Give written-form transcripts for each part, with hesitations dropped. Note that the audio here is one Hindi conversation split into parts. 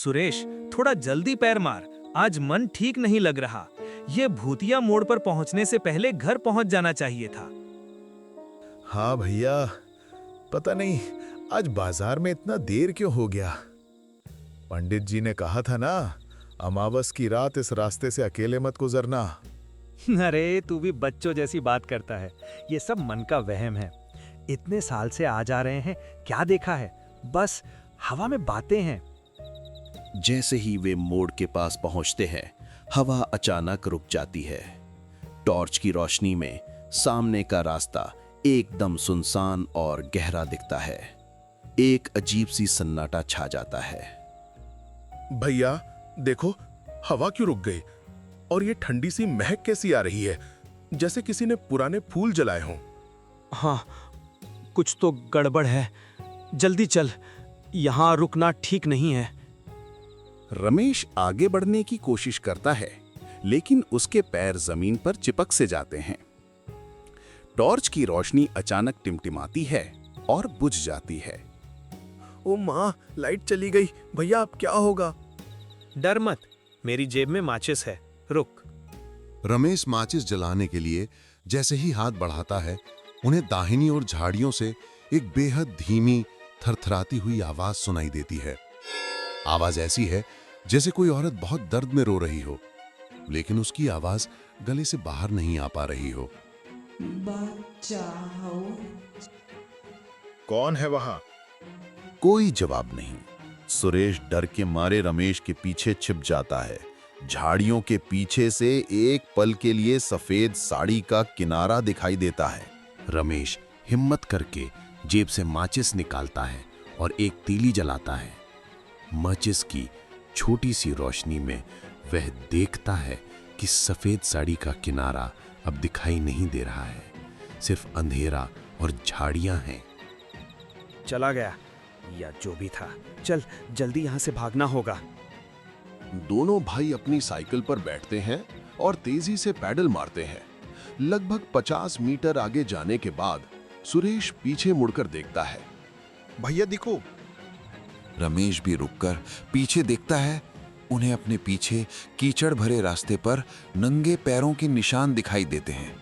सुरेश, थोड़ा जल्दी पैर मार, आज मन ठीक नहीं लग रहा। ये भूतिया मोड़ पर पहुंचने से पहले घर पहुंच जाना चाहिए था। हाँ भैया, पता नहीं आज बाजार में इतना देर क्यों हो गया। पंडित जी ने कहा था ना, अमावस की रात इस रास्ते से अकेले मत गुजरना। अरे तू भी बच्चों जैसी बात करता है। ये सब मन का वहम है। इतने साल से आ जा रहे हैं, क्या देखा है? बस हवा में बातें हैं। जैसे ही वे मोड़ के पास पहुंचते हैं, हवा अचानक रुक जाती है। टॉर्च की रोशनी में सामने का रास्ता एकदम सुनसान और गहरा दिखता है। एक अजीब सी सन्नाटा छा जाता है। भैया देखो, हवा क्यों रुक गई और ये ठंडी सी महक कैसी आ रही है, जैसे किसी ने पुराने फूल जलाए हों। हाँ, कुछ तो गड़बड़ है। जल्दी चल, यहाँ रुकना ठीक नहीं है। रमेश आगे बढ़ने की कोशिश करता है, लेकिन उसके पैर जमीन पर चिपक से जाते हैं। टॉर्च की रोशनी अचानक टिमटिमाती है और बुझ जाती है। ओ माँ, लाइट चली गई। भैया अब क्या होगा? डर मत, मेरी जेब में माचिस है, रुक। रमेश माचिस जलाने के लिए जैसे ही हाथ बढ़ाता है, उन्हें दाहिनी ओर झाड़ियों से एक बेहद धीमी थरथराती हुई आवाज सुनाई देती है। आवाज ऐसी है जैसे कोई औरत बहुत दर्द में रो रही हो, लेकिन उसकी आवाज गले से बाहर नहीं आ पा रही हो। बचाओ। कौन है वहां? कोई जवाब नहीं। सुरेश डर के मारे रमेश के पीछे छिप जाता है। झाड़ियों के पीछे से एक पल के लिए सफेद साड़ी का किनारा दिखाई देता है। रमेश हिम्मत करके जेब से माचिस निकालता है और एक तीली जलाता है। माचिस की छोटी सी रोशनी में वह देखता है कि सफेद साड़ी का किनारा अब दिखाई नहीं दे रहा है, सिर्फ अंधेरा और झाड़ियां हैं। चला गया, या जो भी था। चल जल्दी यहाँ से भागना होगा। दोनों भाई अपनी साइकिल पर बैठते हैं और तेजी से पैडल मारते हैं। लगभग 50 मीटर आगे जाने के बाद सुरेश पीछे मुड़कर देखता है। भैया देखो। रमेश भी रुककर पीछे देखता है। उन्हें अपने पीछे कीचड़ भरे रास्ते पर नंगे पैरों के निशान दिखाई देते हैं।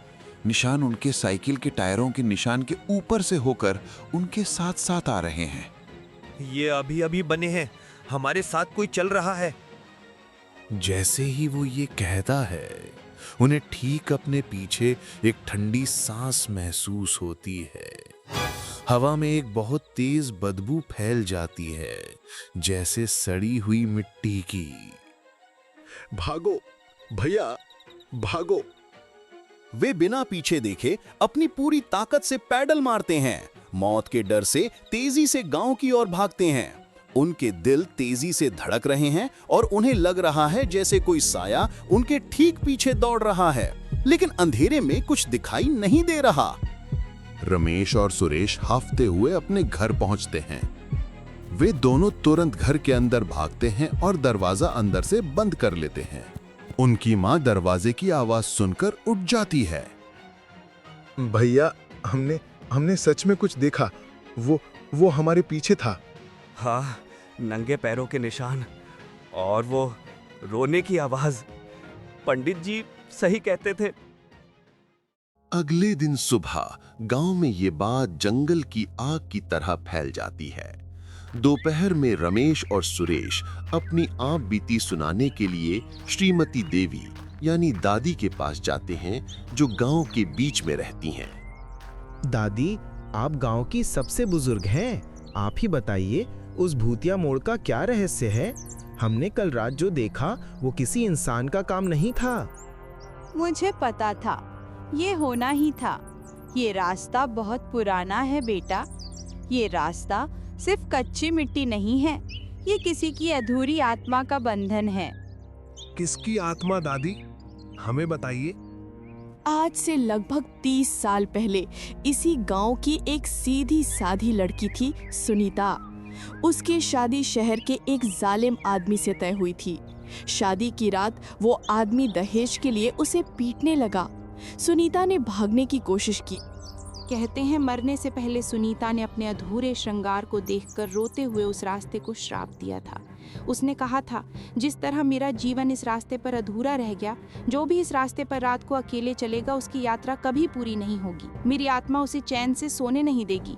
निशान उनके साइकिल के टायरों के निशान के ऊपर से होकर उनके साथ साथ आ रहे हैं। ये अभी अभी बने हैं, हमारे साथ कोई चल रहा है। जैसे ही वो ये कहता है, उन्हें ठीक अपने पीछे एक ठंडी सांस महसूस होती है। हवा में एक बहुत तेज बदबू फैल जाती है, जैसे सड़ी हुई मिट्टी की। भागो भैया, भागो। वे बिना पीछे देखे अपनी पूरी ताकत से पैडल मारते हैं। मौत के डर से तेजी से गांव की ओर भागते हैं। उनके दिल तेजी से धड़क रहे हैं और उन्हें लग रहा है जैसे कोई साया उनके ठीक पीछे दौड़ रहा है, लेकिन अंधेरे में कुछ दिखाई नहीं दे रहा। रमेश और सुरेश हाफते हुए अपने घर पहुंचते हैं। वे दोनों तुरंत घर के अंदर भागते हैं और दरवाजा अंदर से बंद कर लेते हैं। उनकी मां दरवाजे की आवाज सुनकर उठ जाती है। भैया, हमने सच में कुछ देखा। वो हमारे पीछे था। हाँ, नंगे पैरों के निशान और वो रोने की आवाज। पंडित जी सही कहते थे। अगले दिन सुबह गांव में ये बात जंगल की आग की तरह फैल जाती है। दोपहर में रमेश और सुरेश अपनी आप बीती सुनाने के लिए श्रीमती देवी यानी दादी के पास जाते हैं, जो गांव के बीच में रहती हैं। दादी, आप गांव की सबसे बुजुर्ग हैं। आप ही बताइए, उस भूतिया मोड़ का क्या रहस्य है? हमने कल रात जो देखा वो किसी इंसान का काम नहीं था। मुझे पता था, ये होना ही था। ये रास्ता बहुत पुराना है बेटा। ये रास्ता सिर्फ कच्ची मिट्टी नहीं है, ये किसी की अधूरी आत्मा का बंधन है। किसकी आत्मा दादी? हमें बताइए। आज से लगभग 30 साल पहले इसी गांव की एक सीधी साधी लड़की थी, सुनीता। उसकी शादी शहर के एक जालिम आदमी से तय हुई थी। शादी की रात वो आदमी दहेज के लिए उसे पीटने लगा। सुनीता ने भागने की कोशिश की, कहते हैं मरने से पहले सुनीता ने अपने अधूरे श्रृंगार को देखकर रोते हुए उस रास्ते को श्राप दिया था। उसने कहा था, जिस तरह मेरा जीवन इस रास्ते पर अधूरा रह गया, जो भी इस रास्ते पर रात को अकेले चलेगा उसकी यात्रा कभी पूरी नहीं होगी। मेरी आत्मा उसे चैन से सोने नहीं देगी।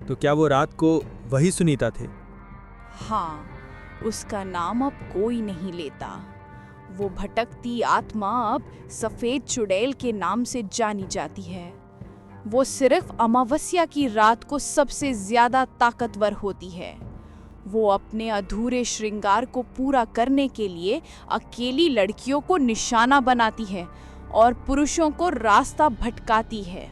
तो क्या वो रात को वही सुनीता थे? हाँ, उसका नाम अब कोई नहीं लेता। वो भटकती आत्मा अब सफेद चुड़ैल के नाम से जानी जाती है। वो सिर्फ अमावस्या की रात को सबसे ज्यादा ताकतवर होती है। वो अपने अधूरे श्रृंगार को पूरा करने के लिए अकेली लड़कियों को निशाना बनाती है और पुरुषों को रास्ता भटकाती है।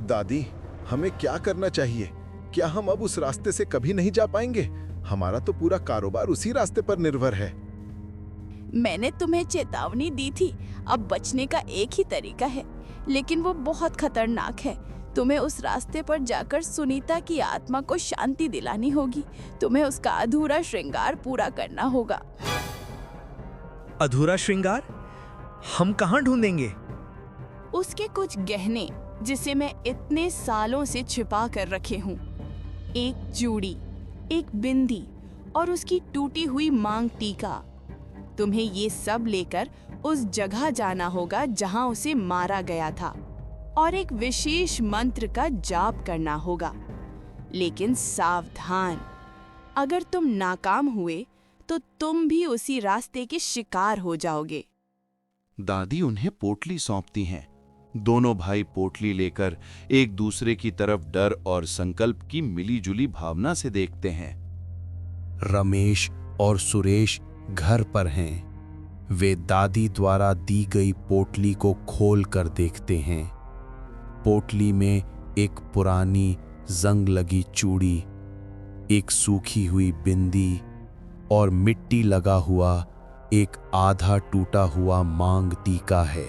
दादी, हमें क्या करना चाहिए? क्या हम अब उस रास्ते से कभी नहीं जा पाएंगे? हमारा तो पूरा कारोबार उसी रास्ते पर निर्भर है। मैंने तुम्हें चेतावनी दी थी। अब बचने का एक ही तरीका है, लेकिन वो बहुत खतरनाक है। तुम्हें उस रास्ते पर जाकर सुनीता की आत्मा को शांति दिलानी होगी। तुम्हें उसका अधूरा श्रृंगार पूरा करना होगा। अधूरा श्रृंगार हम कहाँ ढूंढेंगे? उसके कुछ गहने जिसे मैं इतने सालों से छिपा कर रखे हूँ। एक चूड़ी, एक बिंदी और उसकी टूटी हुई मांग टीका। तुम्हें ये सब लेकर उस जगह जाना होगा जहां उसे मारा गया था और एक विशेष मंत्र का जाप करना होगा। लेकिन सावधान, अगर तुम नाकाम हुए तो तुम भी उसी रास्ते के शिकार हो जाओगे। दादी उन्हें पोटली सौंपती हैं। दोनों भाई पोटली लेकर एक दूसरे की तरफ डर और संकल्प की मिलीजुली भावना से देखते हैं। रमेश और सुरेश घर पर हैं। वे दादी द्वारा दी गई पोटली को खोल कर देखते हैं। पोटली में एक पुरानी जंग लगी चूड़ी, एक सूखी हुई बिंदी और मिट्टी लगा हुआ एक आधा टूटा हुआ मांग टीका है।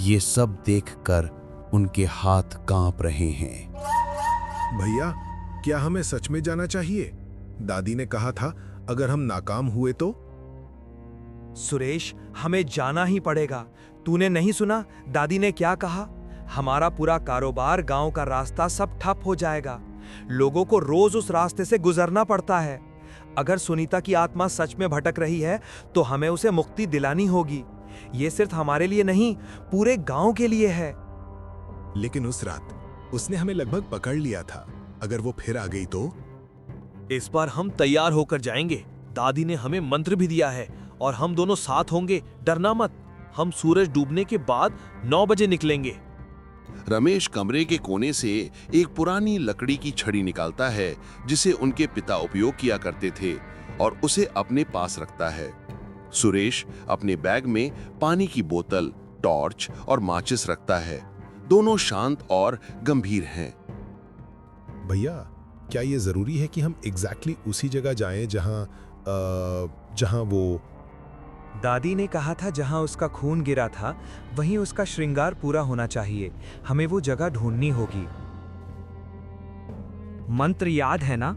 ये सब देखकर उनके हाथ कांप रहे हैं। भैया, क्या हमें सच में जाना चाहिए? दादी ने कहा था अगर हम नाकाम हुए तो। सुरेश, हमें जाना ही पड़ेगा। तूने नहीं सुना दादी ने क्या कहा? हमारा पूरा कारोबार, गांव का रास्ता सब ठप हो जाएगा। लोगों को रोज उस रास्ते से गुजरना पड़ता है। अगर सुनीता की आत्मा सच में भटक रही है तो हमें उसे मुक्ति दिलानी होगी। ये सिर्फ हमारे लिए नहीं, पूरे गांव के लिए है। लेकिन उस रात उसने हमें लगभग पकड़ लिया था। अगर वो फिर आ गई तो? इस बार हम तैयार होकर जाएंगे। दादी ने हमें मंत्र भी दिया है और हम दोनों साथ होंगे। डरना मत। हम सूरज डूबने के बाद 9 बजे निकलेंगे। रमेश कमरे के कोने से एक पुरानी लकड़ी की छड़ी निकालता है जिसे उनके पिता उपयोग किया करते थे और उसे अपने पास रखता है। सुरेश अपने बैग में पानी की बोतल, टॉर्च और माचिस रखता है। दोनों शांत और गंभीर हैं। भैया, क्या ये जरूरी है कि हम एग्जैक्टली उसी जगह जाएं जहां वो? दादी ने कहा था जहां उसका खून गिरा था वहीं उसका श्रृंगार पूरा होना चाहिए। हमें वो जगह ढूंढनी होगी। मंत्र याद है ना?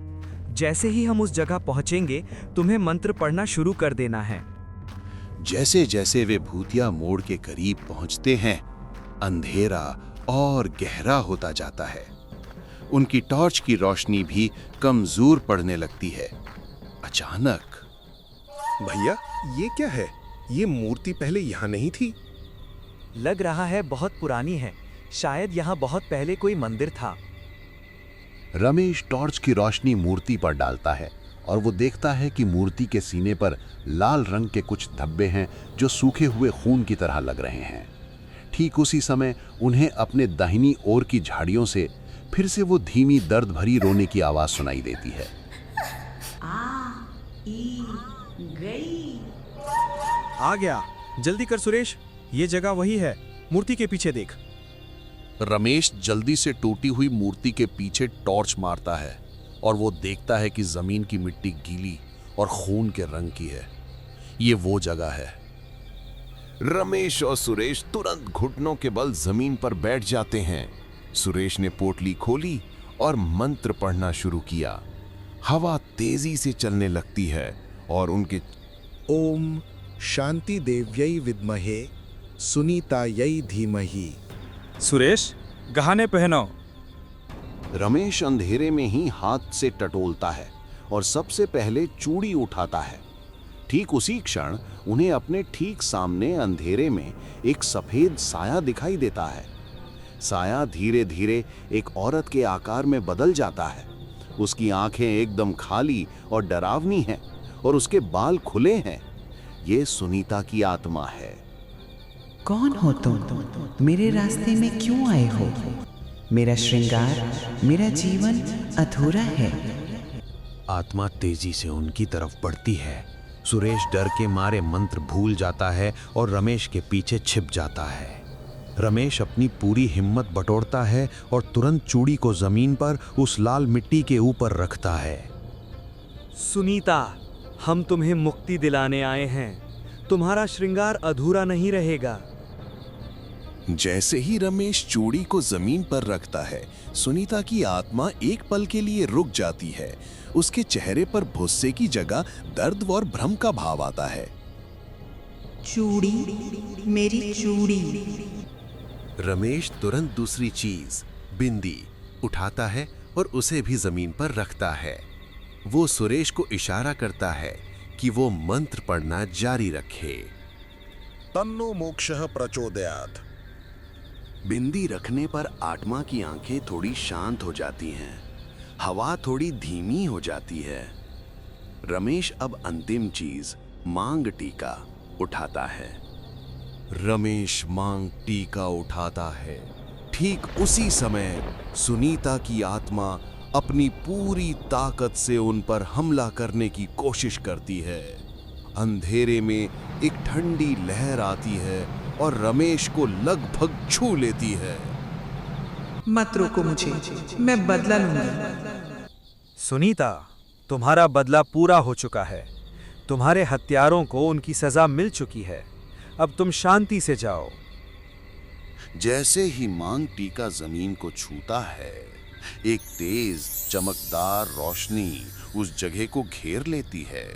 जैसे ही हम उस जगह पहुंचेंगे तुम्हें मंत्र पढ़ना शुरू कर देना है। जैसे जैसे वे भूतिया मोड़ के करीब पहुंचते हैं, अंधेरा और गहरा होता जाता है। उनकी टॉर्च की रोशनी भी कमजोर पड़ने लगती है। अचानक, भैया, ये क्या है? ये मूर्ति पहले यहाँ नहीं थी। लग रहा है बहुत पुरानी है। शायद यहाँ बहुत पहले कोई मंदिर था। रमेश टॉर्च की रोशनी मूर्ति पर डालता है और वो देखता है कि मूर्ति के सीने पर लाल रंग के कुछ धब्बे हैं जो सूखे हुए खून की तरह लग रहे हैं। ठीक उसी समय उन्हें अपने दाहिनी ओर की झाड़ियों से फिर से वो धीमी दर्द भरी रोने की आवाज सुनाई देती है। आ गया। जल्दी कर सुरेश, ये जगह वही है। मूर्ति के पीछे देख। रमेश जल्दी से टूटी हुई मूर्ति के पीछे टॉर्च मारता है और वो देखता है कि जमीन की मिट्टी गीली और खून के रंग की है। ये वो जगह है। रमेश और सुरेश तुरंत घुटनों के बल जमीन पर बैठ जाते हैं। सुरेश ने पोटली खोली और मंत्र पढ़ना शुरू किया। हवा तेजी से चलने लगती है और उनके ओम शांति देव्यै विद्महे सुनीतायै धीमहि। सुरेश, गहने पहनो। रमेश अंधेरे में ही हाथ से टटोलता है और सबसे पहले चूड़ी उठाता है। ठीक उसी क्षण उन्हें अपने ठीक सामने अंधेरे में एक सफेद साया दिखाई देता है। साया धीरे धीरे एक औरत के आकार में बदल जाता है। उसकी आंखें एकदम खाली और डरावनी हैं और उसके बाल खुले हैं। ये सुनीता की आत्मा है। कौन हो तुम? मेरे रास्ते में क्यों आए हो? मेरा श्रृंगार, मेरा जीवन अधूरा है। आत्मा तेजी से उनकी तरफ बढ़ती है। सुरेश डर के मारे मंत्र भूल जाता है और रमेश के पीछे छिप जाता है। रमेश अपनी पूरी हिम्मत बटोरता है और तुरंत चूड़ी को जमीन पर उस लाल मिट्टी के ऊपर रखता है। सुनीता, हम तुम्हें मुक्ति दिलाने आए हैं। तुम्हारा श्रृंगार अधूरा नहीं रहेगा। जैसे ही रमेश चूड़ी को जमीन पर रखता है, सुनीता की आत्मा एक पल के लिए रुक जाती है। उसके चेहरे पर गुस्से की जगह दर्द और भ्रम का भाव आता है। चूड़ी, मेरी चूड़ी। रमेश तुरंत दूसरी चीज, बिंदी, उठाता है और उसे भी जमीन पर रखता है। वो सुरेश को इशारा करता है कि वो मंत्र पढ़ना जारी रखे। तन्नो मोक्षः प्रचोदयात्। बिंदी रखने पर आत्मा की आंखें थोड़ी शांत हो जाती हैं। हवा थोड़ी धीमी हो जाती है। रमेश अब अंतिम चीज, मांग टीका उठाता है। रमेश मांग टीका उठाता है। ठीक उसी समय सुनीता की आत्मा अपनी पूरी ताकत से उन पर हमला करने की कोशिश करती है। अंधेरे में एक ठंडी लहर आती है और रमेश को लगभग छू लेती है। मत रोको मुझे, मैं बदला लूंगी। सुनीता, तुम्हारा बदला पूरा हो चुका है। तुम्हारे हत्यारों को उनकी सजा मिल चुकी है। अब तुम शांति से जाओ। जैसे ही मांग टीका जमीन को छूता है, एक तेज चमकदार रोशनी उस जगह को घेर लेती है।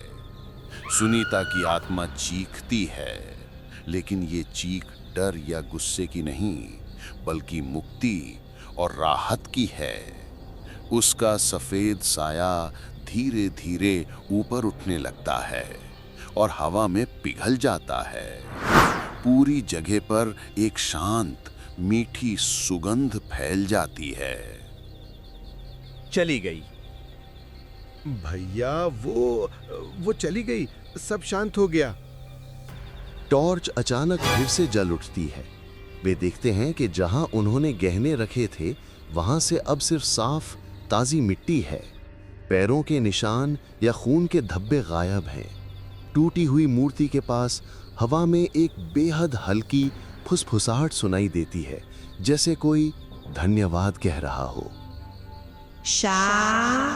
सुनीता की आत्मा चीखती है, लेकिन ये चीख डर या गुस्से की नहीं, बल्कि मुक्ति और राहत की है। उसका सफेद साया धीरे धीरे ऊपर उठने लगता है और हवा में पिघल जाता है। पूरी जगह पर एक शांत मीठी सुगंध फैल जाती है। चली गई। भैया वो चली गई, सब शांत हो गया। टॉर्च अचानक फिर से जल उठती है। वे देखते हैं कि जहां उन्होंने गहने रखे थे, वहां से अब सिर्फ साफ ताजी मिट्टी है। पैरों के निशान या खून के धब्बे गायब हैं। टूटी हुई मूर्ति के पास हवा में एक बेहद हल्की फुसफुसाहट सुनाई देती है, जैसे कोई धन्यवाद कह रहा हो। शांति।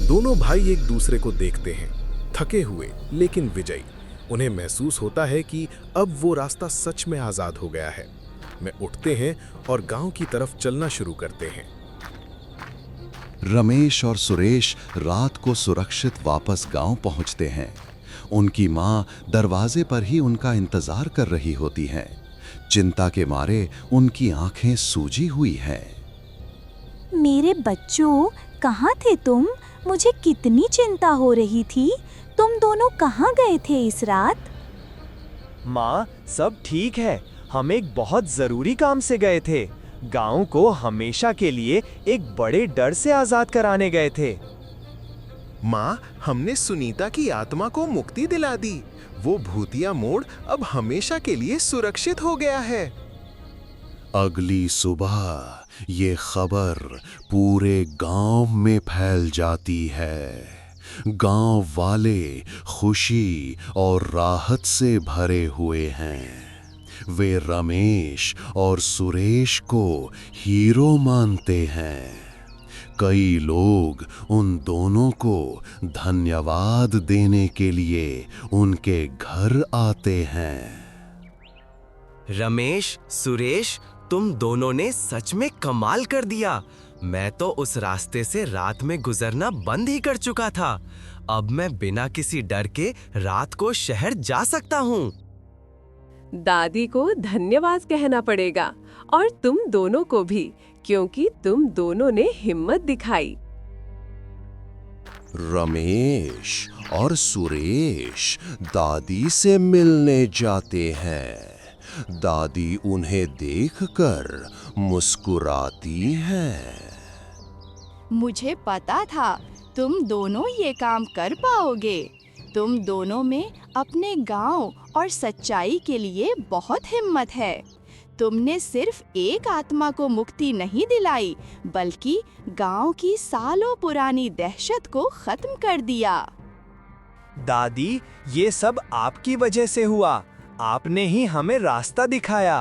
दोनों भाई एक दूसरे को देखते हैं, थके हुए लेकिन विजयी। उन्हें महसूस होता है कि अब वो रास्ता सच में आजाद हो गया है। वे उठते हैं और गांव की तरफ चलना शुरू करते हैं। रमेश और सुरेश रात को सुरक्षित वापस गांव पहुंचते हैं। उनकी मां दरवाजे पर ही उनका इंतजार कर रही होती हैं। चिंता के मारे उनकी आंखें सूजी हुई हैं। मेरे बच्चों, कहाँ थे तुम? मुझे कितनी चिंता हो रही थी। तुम दोनों कहाँ गए थे इस रात? माँ, सब ठीक है। हम एक बहुत जरूरी काम से गए थे। गांव को हमेशा के लिए एक बड़े डर से आजाद कराने गए थे। माँ, हमने सुनीता की आत्मा को मुक्ति दिला दी। वो भूतिया मोड़ अब हमेशा के लिए सुरक्षित हो गया है। अगली सुबह ये खबर पूरे गांव में फैल जाती है। गांव वाले खुशी और राहत से भरे हुए हैं। वे रमेश और सुरेश को हीरो मानते हैं। कई लोग उन दोनों को धन्यवाद देने के लिए उनके घर आते हैं। रमेश, सुरेश, तुम दोनों ने सच में कमाल कर दिया। मैं तो उस रास्ते से रात में गुजरना बंद ही कर चुका था। अब मैं बिना किसी डर के रात को शहर जा सकता हूँ। दादी को धन्यवाद कहना पड़ेगा और तुम दोनों को भी, क्योंकि तुम दोनों ने हिम्मत दिखाई। रमेश और सुरेश दादी से मिलने जाते हैं। दादी उन्हें देखकर मुस्कुराती हैं। मुझे पता था तुम दोनों ये काम कर पाओगे। तुम दोनों में अपने गांव और सच्चाई के लिए बहुत हिम्मत है। तुमने सिर्फ एक आत्मा को मुक्ति नहीं दिलाई, बल्कि गांव की सालों पुरानी दहशत को खत्म कर दिया। दादी, ये सब आपकी वजह से हुआ। आपने ही हमें रास्ता दिखाया।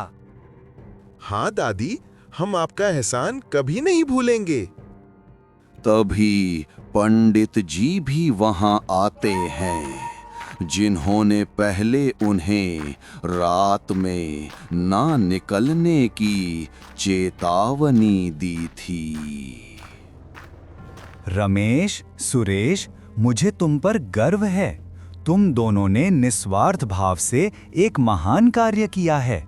हाँ दादी, हम आपका एहसान कभी नहीं भूलेंगे। तभी पंडित जी भी वहां आते हैं, जिन्होंने पहले उन्हें रात में ना निकलने की चेतावनी दी थी। रमेश, सुरेश, मुझे तुम पर गर्व है। तुम दोनों ने निस्वार्थ भाव से एक महान कार्य किया है।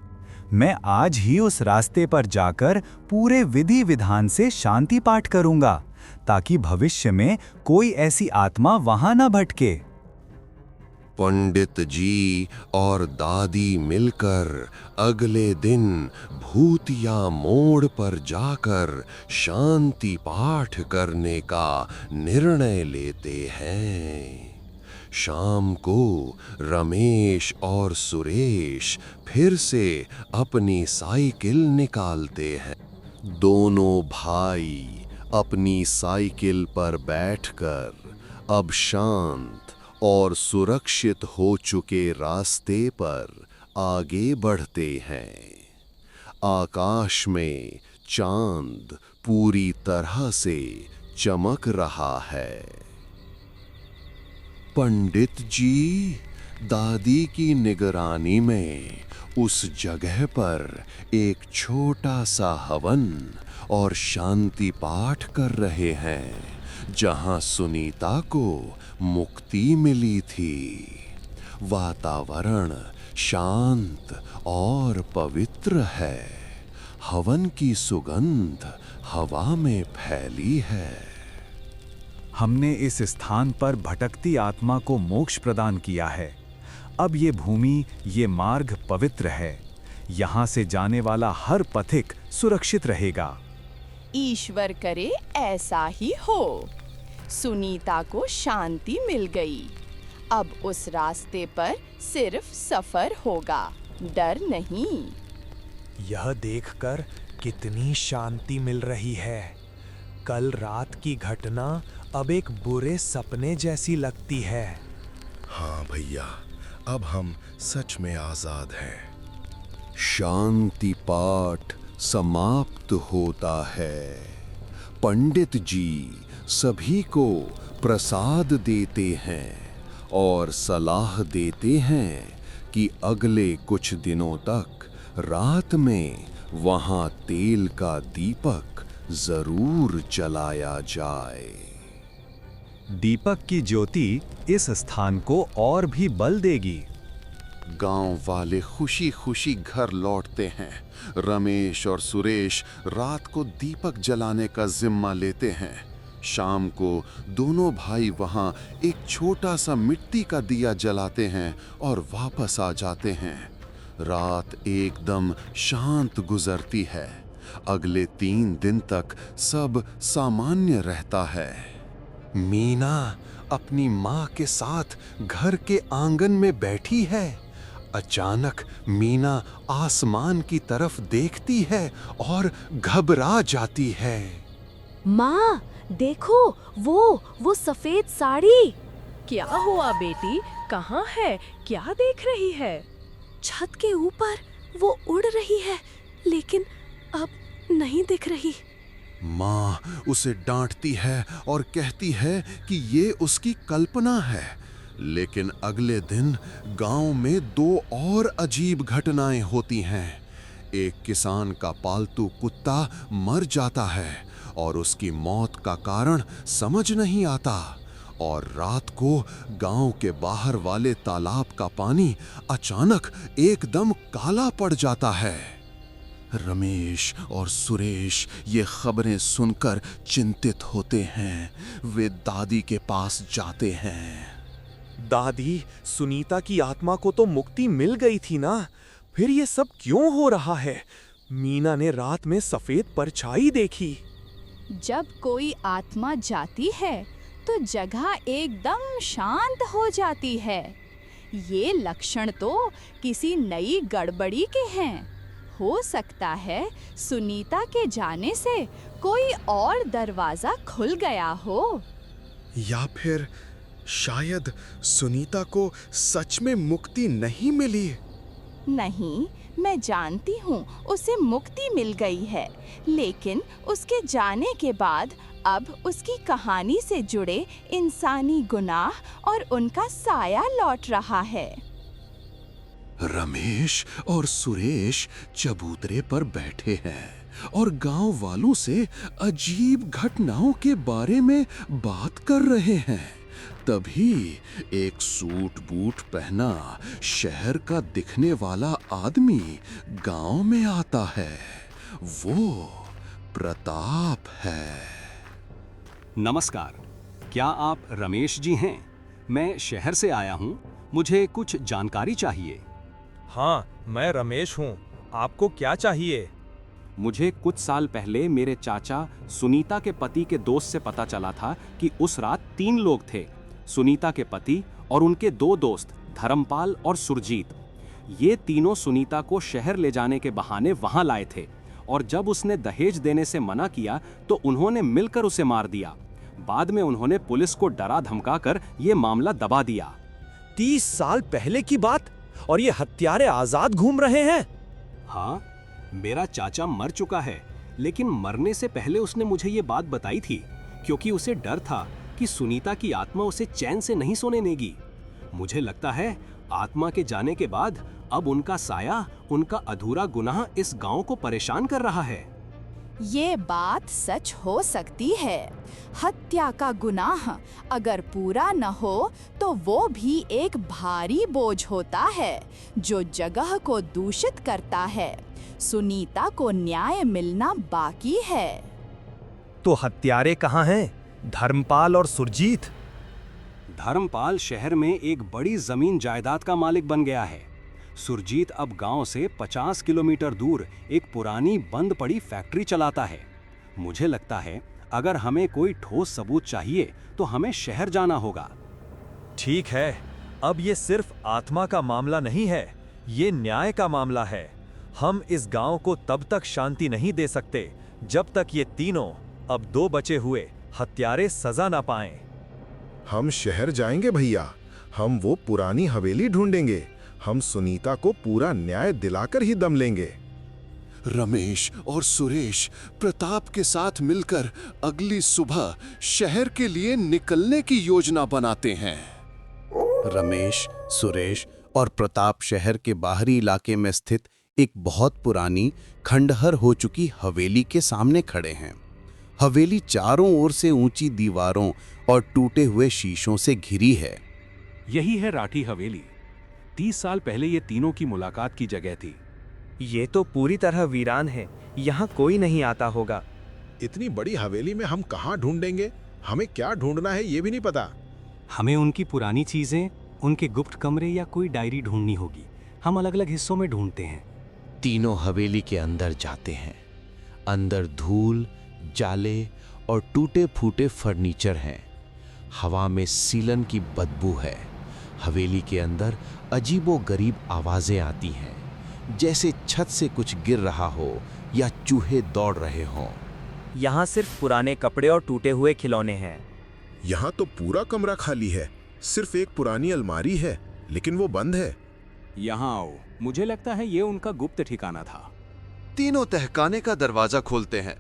मैं आज ही उस रास्ते पर जाकर पूरे विधि विधान से शांति पाठ करूंगा, ताकि भविष्य में कोई ऐसी आत्मा वहां न भटके। पंडित जी और दादी मिलकर अगले दिन भूतिया मोड़ पर जाकर शांति पाठ करने का निर्णय लेते हैं। शाम को रमेश और सुरेश फिर से अपनी साइकिल निकालते हैं। दोनों भाई अपनी साइकिल पर बैठकर अब शांत और सुरक्षित हो चुके रास्ते पर आगे बढ़ते हैं। आकाश में चांद पूरी तरह से चमक रहा है। पंडित जी दादी की निगरानी में उस जगह पर एक छोटा सा हवन और शांति पाठ कर रहे हैं, जहां सुनीता को मुक्ति मिली थी। वातावरण शांत और पवित्र है। हवन की सुगंध हवा में फैली है। हमने इस स्थान पर भटकती आत्मा को मोक्ष प्रदान किया है। अब ये भूमि, ये मार्ग पवित्र है। यहाँ से जाने वाला हर पथिक सुरक्षित रहेगा। ईश्वर करे ऐसा ही हो। सुनीता को शांति मिल गई। अब उस रास्ते पर सिर्फ सफर होगा, डर नहीं। यह देखकर कितनी शांति मिल रही है। कल रात की घटना अब एक बुरे सपने जैसी लगती है। हाँ भैया, अब हम सच में आजाद हैं। शांति पाठ समाप्त होता है। पंडित जी सभी को प्रसाद देते हैं और सलाह देते हैं कि अगले कुछ दिनों तक रात में वहां तेल का दीपक जरूर जलाया जाए। दीपक की ज्योति इस स्थान को और भी बल देगी। गांव वाले खुशी खुशी घर लौटते हैं। रमेश और सुरेश रात को दीपक जलाने का जिम्मा लेते हैं। शाम को दोनों भाई वहां एक छोटा सा मिट्टी का दिया जलाते हैं और वापस आ जाते हैं। रात एकदम शांत गुजरती है। अगले 3 दिन तक सब सामान्य रहता है। मीना अपनी माँ के साथ घर के आंगन में बैठी है। अचानक मीना आसमान की तरफ देखती है और घबरा जाती है। माँ, देखो वो सफेद साड़ी। क्या हुआ बेटी, कहाँ है? क्या देख रही है? छत के ऊपर वो उड़ रही है, लेकिन अब नहीं दिख रही। माँ उसे डांटती है और कहती है कि ये उसकी कल्पना है। लेकिन अगले दिन गांव में 2 और अजीब घटनाएं होती हैं। एक किसान का पालतू कुत्ता मर जाता है और उसकी मौत का कारण समझ नहीं आता। और रात को गांव के बाहर वाले तालाब का पानी अचानक एकदम काला पड़ जाता है। रमेश और सुरेश ये खबरें सुनकर चिंतित होते हैं। वे दादी के पास जाते हैं। दादी, सुनीता की आत्मा को तो मुक्ति मिल गई थी ना, फिर ये सब क्यों हो रहा है? मीना ने रात में सफेद परछाई देखी। जब कोई आत्मा जाती है तो जगह एकदम शांत हो जाती है। ये लक्षण तो किसी नई गड़बड़ी के हैं। हो सकता है सुनीता के जाने से कोई और दरवाजा खुल गया हो। या फिर शायद सुनीता को सच में मुक्ति नहीं मिली। नहीं, मैं जानती हूँ उसे मुक्ति मिल गई है, लेकिन उसके जाने के बाद अब उसकी कहानी से जुड़े इंसानी गुनाह और उनका साया लौट रहा है। रमेश और सुरेश चबूतरे पर बैठे हैं और गांव वालों से अजीब घटनाओं के बारे में बात कर रहे हैं। तभी एक सूट बूट पहना शहर का दिखने वाला आदमी गांव में आता है। वो प्रताप है। नमस्कार, क्या आप रमेश जी हैं? मैं शहर से आया हूँ, मुझे कुछ जानकारी चाहिए। हाँ, मैं रमेश हूँ। आपको क्या चाहिए? मुझे कुछ साल पहले मेरे चाचा सुनीता के पति के दोस्त से पता चला था कि उस रात 3 लोग थे, सुनीता के पति और उनके 2 दोस्त धर्मपाल और सुरजीत। ये तीनों सुनीता को शहर ले जाने के बहाने वहां लाए थे और जब उसने दहेज देने से मना किया तो उन्होंने मिलकर उसे मार दिया। बाद में उन्होंने पुलिस को डरा धमकाकर ये मामला दबा दिया। 30 साल पहले की बात, और ये हत्यारे आजाद घूम रहे हैं? हाँ, मेरा चाचा मर चुका है, लेकिन मरने से पहले उसने मुझे ये बात बताई थी, क्योंकि उसे डर था कि सुनीता की आत्मा उसे चैन से नहीं सोने देगी। मुझे लगता है आत्मा के जाने के बाद अब उनका साया, उनका अधूरा गुनाह इस गांव को परेशान कर रहा है। ये बात सच हो सकती है। हत्या का गुनाह अगर पूरा न हो तो वो भी एक भारी बोझ होता है जो जगह को दूषित करता है। सुनीता को न्याय मिलना बाकी है। तो हत्यारे कहाँ हैं? धर्मपाल और सुरजीत? धर्मपाल शहर में एक बड़ी जमीन जायदाद का मालिक बन गया है। सुरजीत अब गांव से 50 किलोमीटर दूर एक पुरानी बंद पड़ी फैक्ट्री चलाता है। मुझे लगता है अगर हमें कोई ठोस सबूत चाहिए तो हमें शहर जाना होगा। ठीक है, अब ये सिर्फ आत्मा का मामला नहीं है, ये न्याय का मामला है। हम इस गांव को तब तक शांति नहीं दे सकते जब तक ये तीनों, अब 2 बचे हुए हत्यारे सजा ना पाएं। हम शहर जाएंगे भैया, हम वो पुरानी हवेली ढूंढेंगे। हम सुनीता को पूरा न्याय दिलाकर ही दम लेंगे। रमेश और सुरेश प्रताप के साथ मिलकर अगली सुबह शहर के लिए निकलने की योजना बनाते हैं। रमेश, सुरेश और प्रताप शहर के बाहरी इलाके में स्थित एक बहुत पुरानी खंडहर हो चुकी हवेली के सामने खड़े हैं। हवेली चारों ओर से ऊंची दीवारों और टूटे हुए शीशों से घिरी है। यही है राठी हवेली। 30 साल पहले ये तीनों की मुलाकात की जगह थी। ये तो पूरी तरह वीरान है, यहाँ कोई नहीं आता होगा। इतनी बड़ी हवेली में हम कहाँ ढूंढेंगे? हमें क्या ढूंढना है ये भी नहीं पता। हमें उनकी पुरानी चीजें, उनके गुप्त कमरे या कोई डायरी ढूंढनी होगी। हम अलग अलग हिस्सों में ढूंढते हैं। तीनों हवेली के अंदर जाते हैं। अंदर धूल, जाले और टूटे फूटे फर्नीचर हैं। हवा में सीलन की बदबू है। हवेली के अंदर अजीबोगरीब आवाजें आती हैं, जैसे छत से कुछ गिर रहा हो या चूहे दौड़ रहे हों। यहाँ सिर्फ पुराने कपड़े और टूटे हुए खिलौने हैं। यहाँ तो पूरा कमरा खाली है, सिर्फ एक पुरानी अलमारी है, लेकिन वो बंद है। यहाँ आओ, मुझे लगता है ये उनका गुप्त ठिकाना था। तीनों तहखाने का दरवाजा खोलते हैं।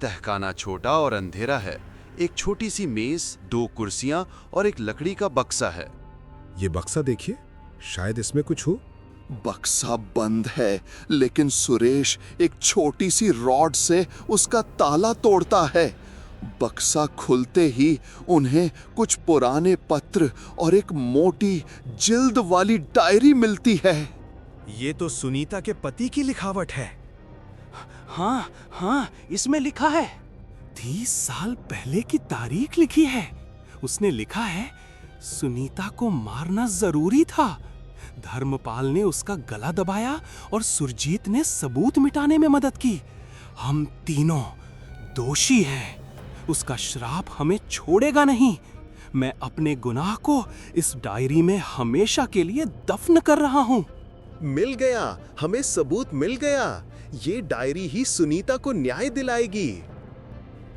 तहखाना छोटा और अंधेरा है। एक छोटी सी मेज, 2 कुर्सियां और एक लकड़ी का बक्सा है। ये बक्सा देखिए, शायद इसमें कुछ हो। बक्सा बंद है, लेकिन सुरेश एक छोटी सी रॉड से उसका ताला तोड़ता है बक्सा खुलते ही उन्हें कुछ पुराने पत्र और एक मोटी जिल्द वाली डायरी मिलती है। ये तो सुनीता के पति की लिखावट है। हाँ हाँ, इसमें लिखा है 30 साल पहले की तारीख लिखी है। उसने लिखा है, सुनीता को मारना जरूरी था। धर्मपाल ने उसका गला दबाया और सुरजीत ने सबूत मिटाने में मदद की। हम तीनों दोषी हैं। उसका श्राप हमें छोड़ेगा नहीं। मैं अपने गुनाह को इस डायरी में हमेशा के लिए दफन कर रहा हूँ। मिल गया, हमें सबूत मिल गया। ये डायरी ही सुनीता को न्याय दिलाएगी।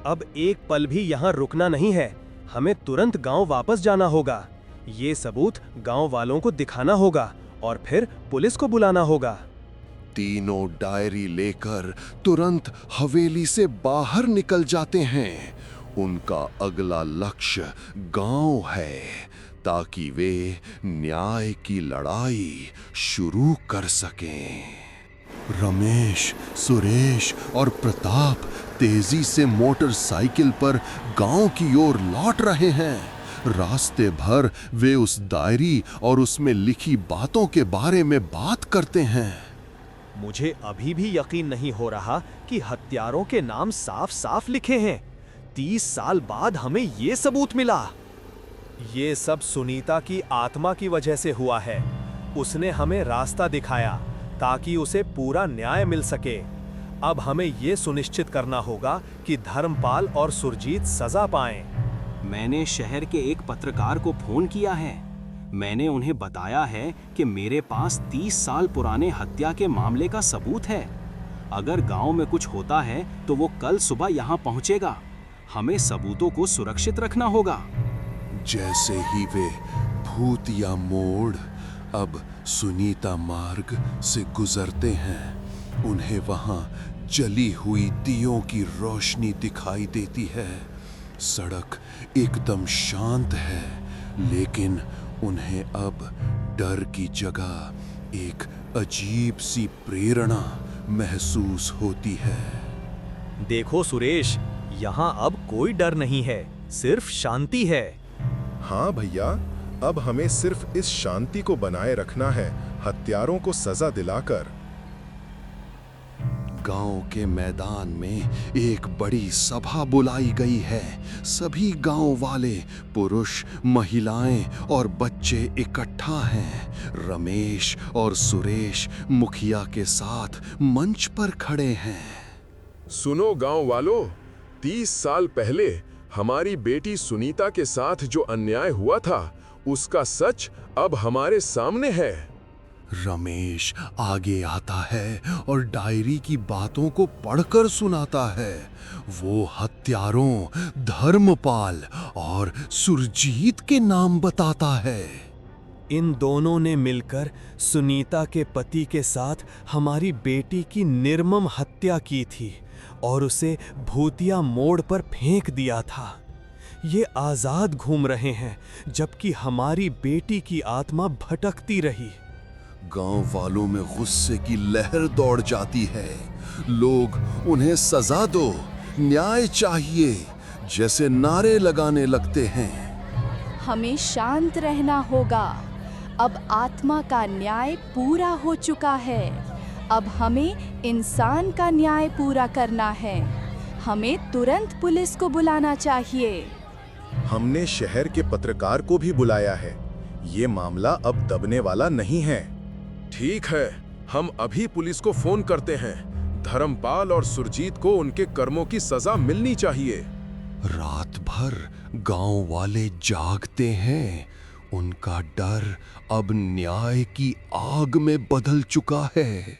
अब एक पल भी यहाँ रुकना नहीं है। हमें तुरंत गांव वापस जाना होगा। ये सबूत गांव वालों को दिखाना होगा और फिर पुलिस को बुलाना होगा। तीनों डायरी लेकर तुरंत हवेली से बाहर निकल जाते हैं। उनका अगला लक्ष्य गांव है, ताकि वे न्याय की लड़ाई शुरू कर सकें। रमेश, सुरेश और प्रताप तेजी से मोटरसाइकिल पर गांव की ओर लौट रहे हैं। रास्ते भर वे उस डायरी और उसमें लिखी बातों के बारे में बात करते हैं। मुझे अभी भी यकीन नहीं हो रहा कि हत्यारों के नाम साफ साफ लिखे हैं। 30 साल बाद हमें ये सबूत मिला। ये सब सुनीता की आत्मा की वजह से हुआ है। उसने हमें रास्ता दिखाया ताकि उसे पूरा न्याय मिल सके। अब हमें ये सुनिश्चित करना होगा कि धर्मपाल और सुरजीत सजा पाएं। मैंने शहर के एक पत्रकार को फोन किया है। मैंने उन्हें बताया है कि मेरे पास 30 साल पुराने हत्या के मामले का सबूत है। अगर गांव में कुछ होता है तो वो कल सुबह यहाँ पहुँचेगा। हमें सबूतों को सुरक्षित रखना होगा। जैसे ही वे भूतिया मोड़ अब सुनीता मार्ग से गुजरते हैं, उन्हें वहां जली हुई दियों की रोशनी दिखाई देती है। सड़क एकदम शांत है, लेकिन उन्हें अब डर की जगह एक अजीब सी प्रेरणा महसूस होती है। देखो सुरेश, यहाँ अब कोई डर नहीं है, सिर्फ शांति है। हाँ भैया, अब हमें सिर्फ इस शांति को बनाए रखना है, हत्यारों को सजा दिलाकर। गांव के मैदान में एक बड़ी सभा बुलाई गई है। सभी गांव वाले, पुरुष, महिलाएं और बच्चे इकट्ठा हैं। रमेश और सुरेश मुखिया के साथ मंच पर खड़े हैं। सुनो गांव वालों, 30 साल पहले हमारी बेटी सुनीता के साथ जो अन्याय हुआ था, उसका सच अब हमारे सामने है। रमेश आगे आता है और डायरी की बातों को पढ़कर सुनाता है। वो हत्यारों धर्मपाल और सुरजीत के नाम बताता है। इन दोनों ने मिलकर सुनीता के पति के साथ हमारी बेटी की निर्मम हत्या की थी और उसे भूतिया मोड़ पर फेंक दिया था। ये आजाद घूम रहे हैं, जबकि हमारी बेटी की आत्मा भटकती रही। गांव वालों में गुस्से की लहर दौड़ जाती है। लोग उन्हें सजा दो, न्याय चाहिए जैसे नारे लगाने लगते हैं। हमें शांत रहना होगा। अब आत्मा का न्याय पूरा हो चुका है। अब हमें इंसान का न्याय पूरा करना है। हमें तुरंत पुलिस को बुलाना चाहिए। हमने शहर के पत्रकार को भी बुलाया है। ये मामला अब दबने वाला नहीं है। ठीक है, हम अभी पुलिस को फोन करते हैं। धर्मपाल और सुरजीत को उनके कर्मों की सजा मिलनी चाहिए। रात भर गांव वाले जागते हैं। उनका डर अब न्याय की आग में बदल चुका है।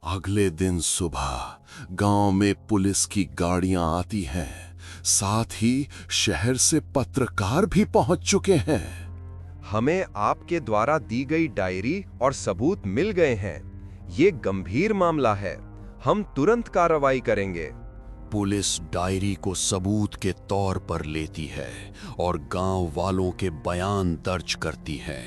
अगले दिन सुबह गांव में पुलिस की गाड़ियां आती हैं। साथ ही शहर से पत्रकार भी पहुंच चुके हैं। हमें आपके द्वारा दी गई डायरी और सबूत मिल गए हैं। ये गंभीर मामला है, हम तुरंत कार्रवाई करेंगे। पुलिस डायरी को सबूत के तौर पर लेती है और गांव वालों के बयान दर्ज करती है।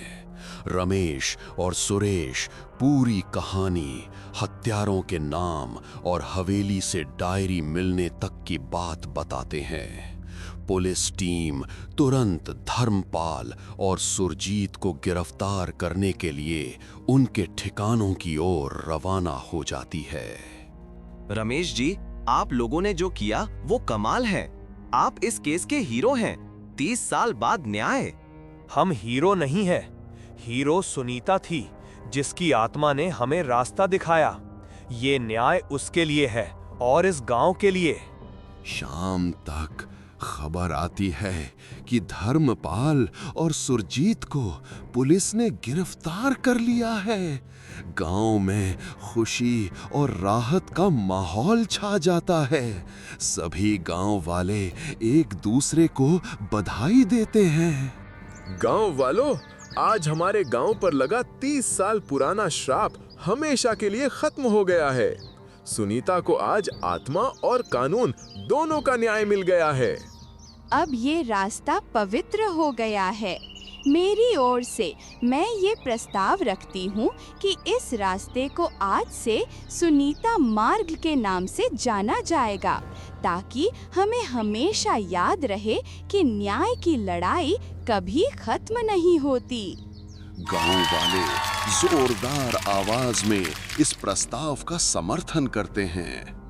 रमेश और सुरेश पूरी कहानी, हत्यारों के नाम और हवेली से डायरी मिलने तक की बात बताते हैं। पुलिस टीम तुरंत धर्मपाल और सुरजीत को गिरफ्तार करने के लिए उनके ठिकानों की ओर रवाना हो जाती है। रमेश जी, आप लोगों ने जो किया वो कमाल है। आप इस केस के हीरो हैं। 30 साल बाद न्याय। हम हीरो नहीं है, हीरो सुनीता थी जिसकी आत्मा ने हमें रास्ता दिखाया। ये न्याय उसके लिए है और इस गांव के लिए। शाम तक खबर आती है कि धर्मपाल और सुरजीत को पुलिस ने गिरफ्तार कर लिया है। गांव में खुशी और राहत का माहौल छा जाता है। सभी गांव वाले एक दूसरे को बधाई देते हैं। गांव वालों, आज हमारे गांव पर लगा 30 साल पुराना श्राप हमेशा के लिए खत्म हो गया है। सुनीता को आज आत्मा और कानून दोनों का न्याय मिल गया है। अब ये रास्ता पवित्र हो गया है। मेरी ओर से मैं ये प्रस्ताव रखती हूँ कि इस रास्ते को आज से सुनीता मार्ग के नाम से जाना जाएगा, ताकि हमें हमेशा याद रहे कि न्याय की लड़ाई कभी खत्म नहीं होती। गांव वाले जोरदार आवाज में इस प्रस्ताव का समर्थन करते हैं।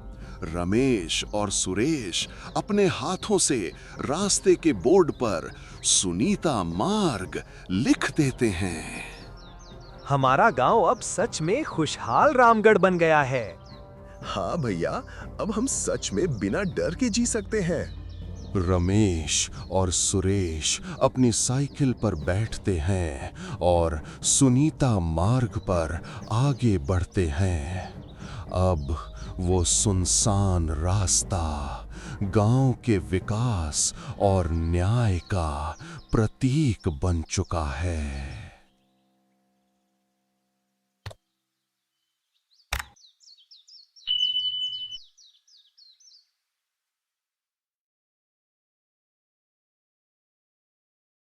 रमेश और सुरेश अपने हाथों से रास्ते के बोर्ड पर सुनीता मार्ग लिख देते हैं। हमारा गांव अब सच में खुशहाल रामगढ़ बन गया है। हाँ भैया, अब हम सच में बिना डर के जी सकते हैं। रमेश और सुरेश अपनी साइकिल पर बैठते हैं और सुनीता मार्ग पर आगे बढ़ते हैं। अब वो सुनसान रास्ता गांव के विकास और न्याय का प्रतीक बन चुका है।